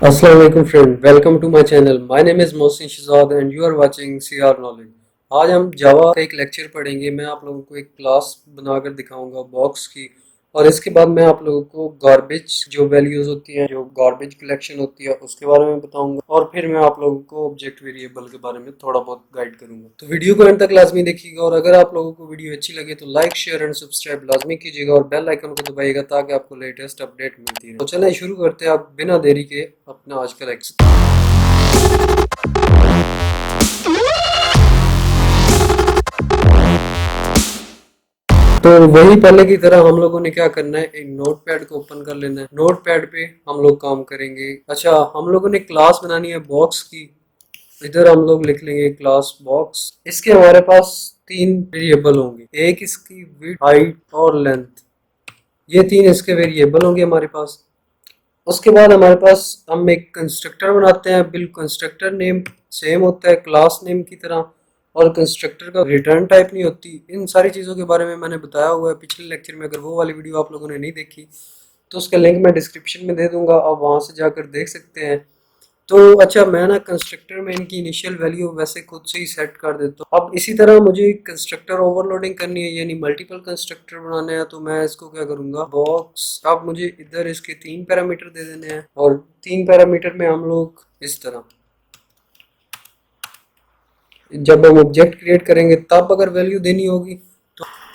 Assalamu alaikum friend, welcome to my channel. My name is Mohsin Shahzad and you are watching CR Knowledge. आज हम जावा का एक lecture पढ़ेंगे। मैं आप लोगों को एक क्लास बनाकर दिखाऊंगा बॉक्स की, और इसके बाद मैं आप लोगों को गार्बेज जो वैल्यूज होती हैं, जो गार्बेज कलेक्शन होती है, उसके बारे में बताऊंगा, और फिर मैं आप लोगों को ऑब्जेक्ट वेरिएबल के बारे में थोड़ा बहुत गाइड करूंगा। तो वीडियो को एंड तक लाजमी देखिएगा, और अगर आप लोगों को वीडियो अच्छी लगे तो लाइक शेयर एंड सब्सक्राइब लाजमी कीजिएगा और बेल आइकन को दबाइएगा ताकि आपको लेटेस्ट अपडेट मिलती रहे। तो चलें शुरू करते हैं आप बिना देरी के अपना आज का लेक्चर। तो वही पहले की तरह हम लोगों ने क्या करना है, एक नोट पैड को ओपन कर लेना है। नोट पैड पे हम लोग काम करेंगे। अच्छा, हम लोगों ने क्लास बनानी है बॉक्स की। इधर हम लोग लिख लेंगे क्लास बॉक्स। इसके हमारे पास तीन वेरिएबल होंगे, एक इसकी विड्थ, हाइट और लेंथ। ये तीन इसके वेरिएबल होंगे हमारे पास। उसके बाद हमारे पास हम एक कंस्ट्रक्टर बनाते हैं। बिल्कुल कंस्ट्रक्टर नेम सेम होता है क्लास नेम की तरह, और कंस्ट्रक्टर का रिटर्न टाइप नहीं होती। इन सारी चीज़ों के बारे में मैंने बताया हुआ है पिछले लेक्चर में। अगर वो वाली वीडियो आप लोगों ने नहीं देखी तो उसका लिंक मैं डिस्क्रिप्शन में दे दूंगा, आप वहाँ से जाकर देख सकते हैं। तो अच्छा, मैं ना कंस्ट्रक्टर में इनकी इनिशियल वैल्यू वैसे खुद से ही सेट कर देता हूँ। अब इसी तरह मुझे कंस्ट्रक्टर ओवरलोडिंग करनी है, यानी मल्टीपल कंस्ट्रक्टर बनाने हैं। तो मैं इसको क्या करूँगा, बॉक्स, अब मुझे इधर इसके तीन पैरामीटर दे देने हैं, और तीन पैरामीटर में हम लोग इस तरह, जब हम ऑब्जेक्ट क्रिएट करेंगे तब अगर वैल्यू देनी होगी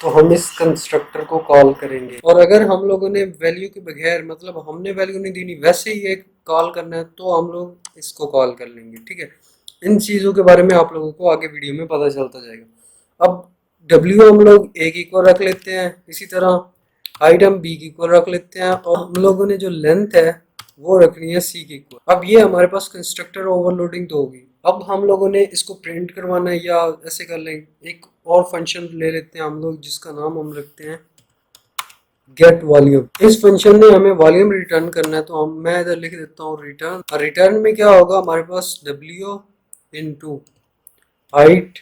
तो हम इस कंस्ट्रक्टर को कॉल करेंगे। और अगर हम लोगों ने वैल्यू के बगैर, मतलब हमने वैल्यू नहीं देनी, वैसे ही एक कॉल करना है, तो हम लोग इसको कॉल कर लेंगे। ठीक है, इन चीज़ों के बारे में आप लोगों को आगे वीडियो में पता चलता जाएगा। अब डब्ल्यू हम लोग ए की इक्वल रख लेते हैं, इसी तरह हाइट हम बी की इक्वल रख लेते हैं, और हम लोगों ने जो लेंथ है वो रखनी है सी की इक्वल। अब ये हमारे पास कंस्ट्रक्टर ओवरलोडिंग तो होगी। अब हम लोगों ने इसको प्रिंट करवाना है, या ऐसे कर लेंगे, एक और फंक्शन ले लेते हैं हम लोग जिसका नाम हम रखते हैं गेट वॉल्यूम। इस फंक्शन ने हमें वॉल्यूम रिटर्न करना है, तो हम मैं इधर लिख देता हूँ रिटर्न। और रिटर्न में क्या होगा, हमारे पास W into height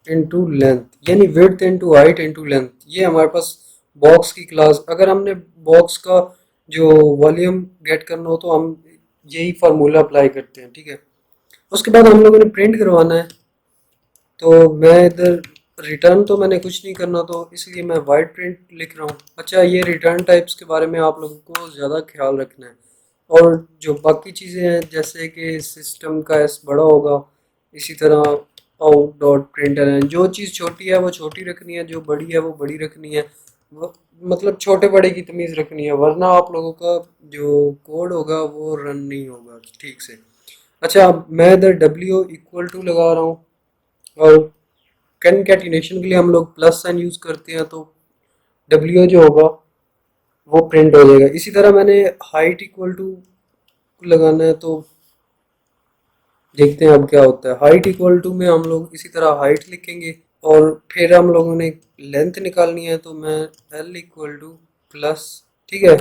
into length, यानी width into height into length. ये हमारे पास बॉक्स की क्लास। अगर हमने बॉक्स का जो वॉल्यूम गेट करना हो तो हम यही फार्मूला अप्लाई करते हैं। ठीक है, उसके बाद हम लोगों ने प्रिंट करवाना है। तो मैं इधर रिटर्न तो मैंने कुछ नहीं करना, तो इसलिए मैं वाइड प्रिंट लिख रहा हूँ। अच्छा, ये रिटर्न टाइप्स के बारे में आप लोगों को ज़्यादा ख्याल रखना है, और जो बाकी चीज़ें हैं जैसे कि सिस्टम का एस बड़ा होगा, इसी तरह आउट डॉट प्रिंटर, जो चीज़ छोटी है वो छोटी रखनी है, जो बड़ी है वो बड़ी रखनी है। वो मतलब छोटे बड़े की तमीज़ रखनी है, वरना आप लोगों का जो कोड होगा वो रन नहीं होगा ठीक से। अच्छा, मैं इधर डब्ल्यू इक्वल टू लगा रहा हूँ, और कनकैटिनेशन के लिए हम लोग प्लस साइन यूज़ करते हैं, तो डब्ल्यू जो होगा वो प्रिंट हो जाएगा। इसी तरह मैंने हाइट इक्वल टू लगाना है, तो देखते हैं अब क्या होता है। हाइट इक्वल टू में हम लोग इसी तरह हाइट लिखेंगे, और फिर हम लोगों ने लेंथ निकालनी है, तो मैं एल इक्वल टू प्लस, ठीक है,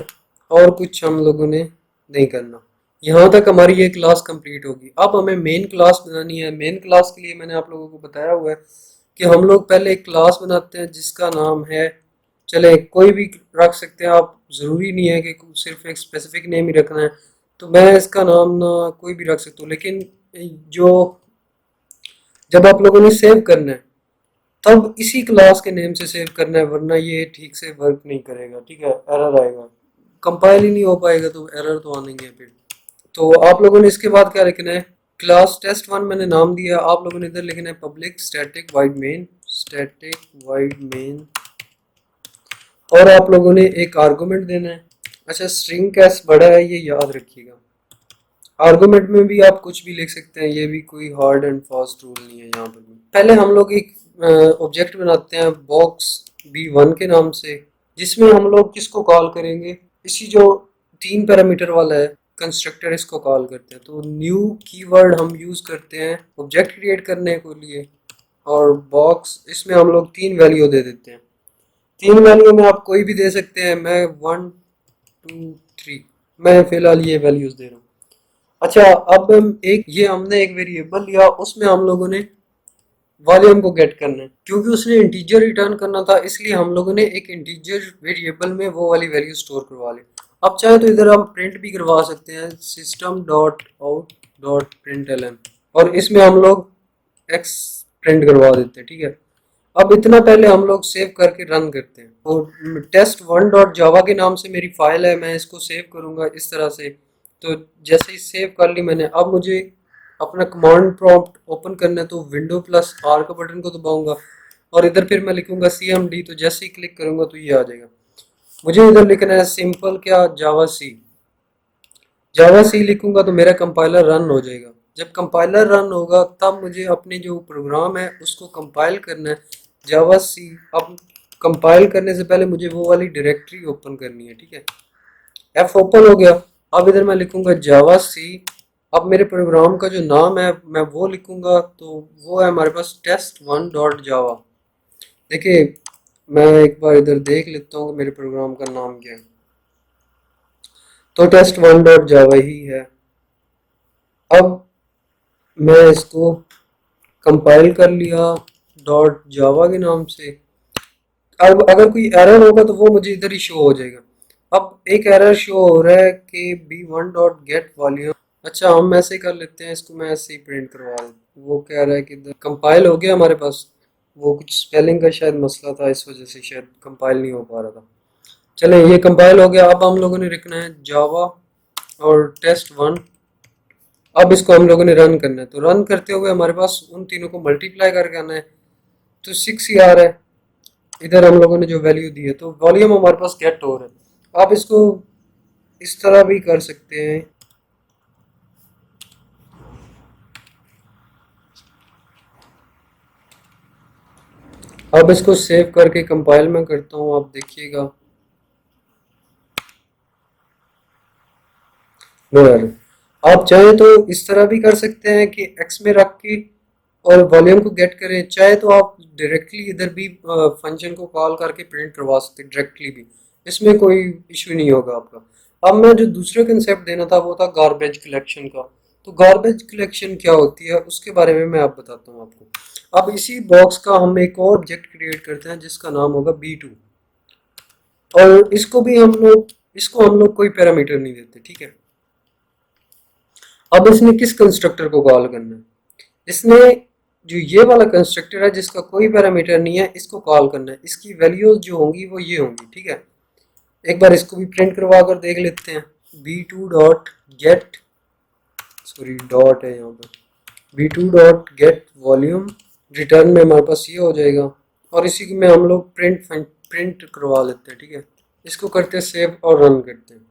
और कुछ हम लोगों ने नहीं करना। यहाँ तक हमारी ये क्लास कंप्लीट होगी। अब हमें मेन क्लास बनानी है। मेन क्लास के लिए मैंने आप लोगों को बताया हुआ है कि हम लोग पहले एक क्लास बनाते हैं जिसका नाम है, चले कोई भी रख सकते हैं आप, ज़रूरी नहीं है कि सिर्फ एक स्पेसिफिक नेम ही रखना है। तो मैं इसका नाम ना कोई भी रख सकता हूँ, लेकिन जो जब आप लोगों ने सेव करना है तब इसी क्लास के नेम से सेव करना है, वरना ये ठीक से वर्क नहीं करेगा। ठीक है, एरर आएगा, कंपाइल ही नहीं हो पाएगा, तो एरर तो आना ही है फिर। तो आप लोगों ने इसके बाद क्या लिखना है, क्लास टेस्ट वन मैंने नाम दिया, आप लोगों ने इधर लिखना है public static wide main, static wide main, और आप लोगों ने एक आर्गुमेंट देना है। अच्छा, स्ट्रिंग कैस बड़ा है ये याद रखिएगा। आर्गुमेंट में भी आप कुछ भी लिख सकते हैं, ये भी कोई हार्ड एंड फास्ट रूल नहीं है यहाँ पर भी। पहले हम लोग एक ऑब्जेक्ट बनाते हैं बॉक्स B1 के नाम से, जिसमें हम लोग किसको कॉल करेंगे, इसी जो तीन पैरामीटर वाला है कंस्ट्रक्टर, इसको कॉल करते हैं। तो न्यू कीवर्ड हम यूज़ करते हैं ऑब्जेक्ट क्रिएट करने के लिए, और बॉक्स इसमें हम लोग तीन वैल्यू दे देते हैं। तीन वैल्यू में आप कोई भी दे सकते हैं, मैं 1 2 3 मैं फिलहाल ये वैल्यूज दे रहा हूँ। अच्छा, अब हम एक ये हमने एक वेरिएबल लिया, उसमें हम लोगों ने वॉल्यूम को गेट करना है। क्योंकि उसने इंटीजर रिटर्न करना था, इसलिए हम लोगों ने एक इंटीजर वेरिएबल में वो वाली वैल्यू स्टोर करवा ली। अब चाहे तो इधर हम प्रिंट भी करवा सकते हैं system dot out dot println, और इसमें हम लोग x प्रिंट करवा देते हैं, ठीक है। अब इतना पहले हम लोग सेव करके रन करते हैं। और test1.java के नाम से मेरी फाइल है, मैं इसको सेव करूंगा इस तरह से। तो जैसे ही सेव कर ली मैंने, अब मुझे अपना कमांड प्रॉम्प्ट ओपन करना है, तो विंडो प्लस आर का बटन को दबाऊंगा और इधर फिर मैं लिखूंगा cmd। तो जैसे ही क्लिक करूंगा तो ये आ जाएगा। मुझे इधर लिखना है सिंपल क्या जावा सी लिखूंगा तो मेरा कंपाइलर रन हो जाएगा। जब कंपाइलर रन होगा तब मुझे अपने जो प्रोग्राम है उसको कंपाइल करना है जावा सी। अब कंपाइल करने से पहले मुझे वो वाली डायरेक्टरी ओपन करनी है, ठीक है। एफ ओपन हो गया। अब इधर मैं लिखूंगा जावा सी। अब मेरे प्रोग्राम का जो नाम है मैं वो लिखूंगा, तो वो है हमारे पास test1.java। देखिए मैं एक बार इधर देख लेता हूँ कि मेरे प्रोग्राम का नाम क्या है। तो test1.java ही है। अब मैं इसको कंपाइल कर लिया डॉट जावा के नाम से। अब अगर कोई एरर होगा तो वो मुझे इधर ही शो हो जाएगा। अब एक एरर शो हो रहा है कि b1.get वॉल्यूम। अच्छा हम ऐसे कर लेते हैं, इसको मैं ऐसे ही प्रिंट करवा देता हूँ। वो कह रहा है कि इधर कंपाइल हो गया हमारे पास, वो कुछ स्पेलिंग का शायद मसला था, इस वजह से शायद कंपाइल नहीं हो पा रहा था। चलें ये कंपाइल हो गया। अब हम लोगों ने लिखना है जावा और test1। अब इसको हम लोगों ने रन करना है। तो रन करते हुए हमारे पास उन तीनों को मल्टीप्लाई करके आना है, तो 6 ही आ रहा है। इधर हम लोगों ने जो वैल्यू दी है, तो वॉल्यूम हमारे पास गेट हो रहा है। आप इसको इस तरह भी कर सकते हैं। अब इसको सेव करके कंपाइल में करता हूँ, आप देखिएगा नो एरर। आप चाहें तो इस तरह भी कर सकते हैं कि एक्स में रख के और वॉल्यूम को गेट करें। चाहे तो आप डायरेक्टली इधर भी फंक्शन को कॉल करके प्रिंट करवा सकते हैं डायरेक्टली भी, इसमें कोई इशू नहीं होगा आपका। अब मैं जो दूसरा कंसेप्ट देना था वो था गार्बेज कलेक्शन का। तो गार्बेज कलेक्शन क्या होती है उसके बारे में मैं आप बताता हूँ आपको। अब इसी बॉक्स का हम एक और ऑब्जेक्ट क्रिएट करते हैं जिसका नाम होगा b2। और इसको हम लोग कोई पैरामीटर नहीं देते, ठीक है। अब इसने किस कंस्ट्रक्टर को कॉल करना है, इसने जो ये वाला कंस्ट्रक्टर है जिसका कोई पैरामीटर नहीं है इसको कॉल करना है। इसकी वैल्यूज जो होंगी वो ये होंगी, ठीक है। एक बार इसको भी प्रिंट करवा कर देख लेते हैं। b2 dot gate, sorry dot है यहाँ पर, b2 dot gate volume. Return में हमारे पास ये हो जाएगा और इसी में हम लोग प्रिंट करवा लेते हैं, ठीक है। इसको करते हैं सेव और रन करते हैं।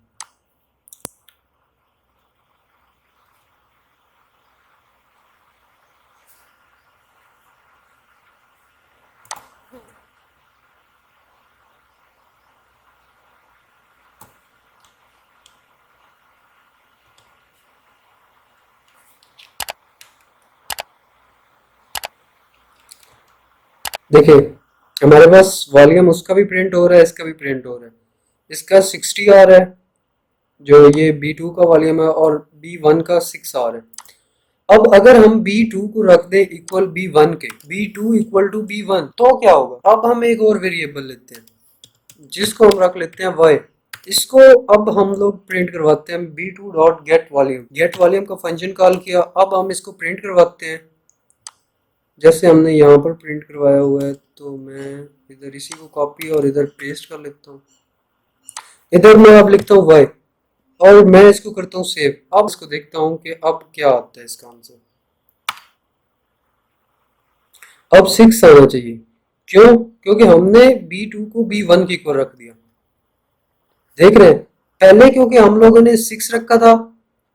देखिए हमारे पास वॉल्यूम उसका भी प्रिंट हो रहा है, इसका भी प्रिंट हो रहा है। इसका 60 आ रहा है जो ये b2 का वॉल्यूम है, और b1 का 6 आ रहा है। अब अगर हम b2 को रख दें इक्वल b1 के, b2 इक्वल टू b1, तो क्या होगा। अब हम एक और वेरिएबल लेते हैं जिसको हम रख लेते हैं y। इसको अब हम लोग प्रिंट करवाते हैं b2 डॉट गेट वॉल्यूम का फंक्शन कॉल किया। अब हम इसको प्रिंट करवाते हैं जैसे हमने यहाँ पर प्रिंट करवाया हुआ है। तो मैं इधर इसी को कॉपी और इधर पेस्ट कर लेता हूँ। इधर मैं अब लिखता हूँ y और मैं इसको करता हूँ सेव। अब इसको देखता हूँ कि अब क्या आता है इसका आंसर। अब 6 आना चाहिए। क्यों? क्योंकि हमने b2 को b1 की को रख दिया। देख रहे हैं पहले क्योंकि हम लोगों ने 6 रखा था,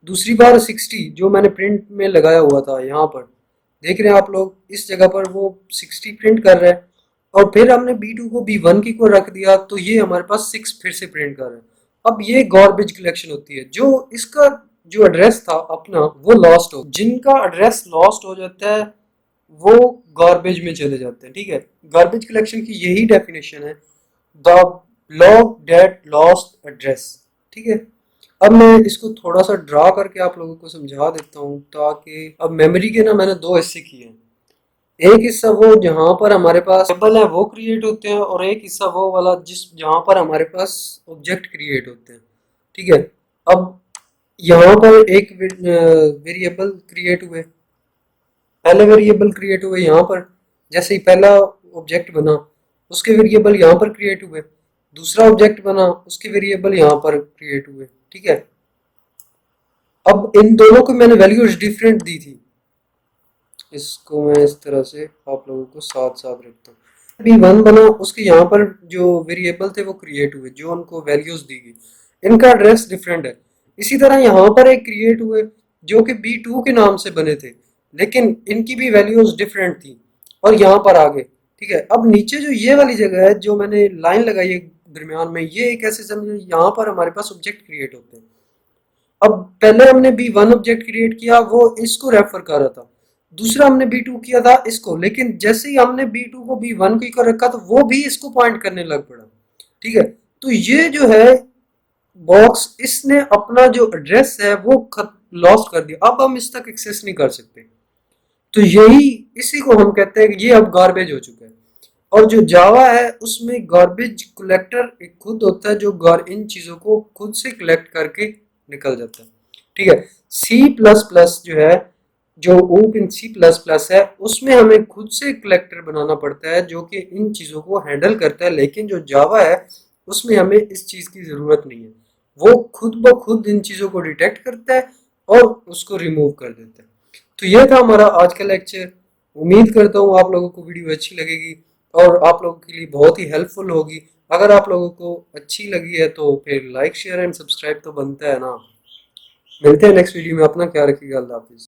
दूसरी बार 60 जो मैंने प्रिंट में लगाया हुआ था यहाँ पर, देख रहे हैं आप लोग इस जगह पर वो 60 प्रिंट कर रहा है। और फिर हमने b2 को b1 की को रख दिया तो ये हमारे पास 6 फिर से प्रिंट कर रहा है। अब ये गॉर्बेज कलेक्शन होती है। जो इसका जो एड्रेस था अपना वो लॉस्ट हो, जिनका एड्रेस लॉस्ट हो जाता है वो गार्बेज में चले जाते हैं, ठीक है। गार्बेज कलेक्शन की यही डेफिनेशन है, the log date lost address, ठीक है। अब मैं इसको थोड़ा सा ड्रा करके आप लोगों को समझा देता हूँ ताकि अब मेमोरी के ना मैंने दो हिस्से किए हैं। एक हिस्सा वो जहाँ पर हमारे पास टेबल है वो क्रिएट होते हैं, और एक हिस्सा वो वाला जिस जहाँ पर हमारे पास ऑब्जेक्ट क्रिएट होते हैं। ठीक है। अब यहाँ पर एक वेरिएबल क्रिएट हुए, पहले वेरिएबल क्रिएट हुए यहाँ पर, जैसे ही पहला ऑब्जेक्ट बना उसके वेरिएबल यहाँ पर क्रिएट हुए, दूसरा ऑब्जेक्ट बना उसके वेरिएबल यहाँ पर क्रिएट हुए। ठीक है। अब इन दोनों को मैंने वैल्यूज डिफरेंट दी थी, इसको मैं इस तरह से आप लोगों को साथ साथ रखता हूँ। B1 बना, उसके यहाँ पर जो वेरिएबल थे वो क्रिएट हुए, जो उनको वैल्यूज दी गई, इनका एड्रेस डिफरेंट है। इसी तरह यहाँ पर एक क्रिएट हुए जो कि B2 के नाम से बने थे, लेकिन इनकी भी वैल्यूज डिफरेंट थी और यहाँ पर आ गए। ठीक है। अब नीचे जो ये वाली जगह है जो मैंने लाइन लगाई है दरमियान में, ये एक ऐसे समझो यहाँ पर हमारे पास ऑब्जेक्ट क्रिएट होते हैं। अब पहले हमने B1 ऑब्जेक्ट क्रिएट किया, वो इसको रेफर कर रहा था, दूसरा हमने B2 किया था इसको, लेकिन जैसे ही हमने B2 को B1 की कर रखा तो वो भी इसको पॉइंट करने लग पड़ा। ठीक है। तो ये जो है बॉक्स, इसने अपना जो एड्रेस है वो लॉस्ट कर दिया, अब हम इस तक एक्सेस नहीं कर सकते। तो यही, इसी को हम कहते हैं कि ये अब गार्बेज हो चुका है। और जो जावा है उसमें गार्बेज कलेक्टर एक खुद होता है जो इन चीजों को खुद से कलेक्ट करके निकल जाता है। ठीक है। सी प्लस प्लस जो है, जो ओपन सी प्लस प्लस है, उसमें हमें खुद से कलेक्टर बनाना पड़ता है जो कि इन चीजों को हैंडल करता है, लेकिन जो जावा है उसमें हमें इस चीज की जरूरत नहीं है, वो खुद ब खुद इन चीजों को डिटेक्ट करता है और उसको रिमूव कर देता है। तो ये था हमारा आज का लेक्चर। उम्मीद करता हूँ आप लोगों को वीडियो अच्छी लगेगी और आप लोगों के लिए बहुत ही हेल्पफुल होगी। अगर आप लोगों को अच्छी लगी है तो फिर लाइक शेयर एंड सब्सक्राइब तो बनता है ना। मिलते हैं नेक्स्ट वीडियो में, अपना ख्याल रखिएगा। अल्लाह हाफिज़।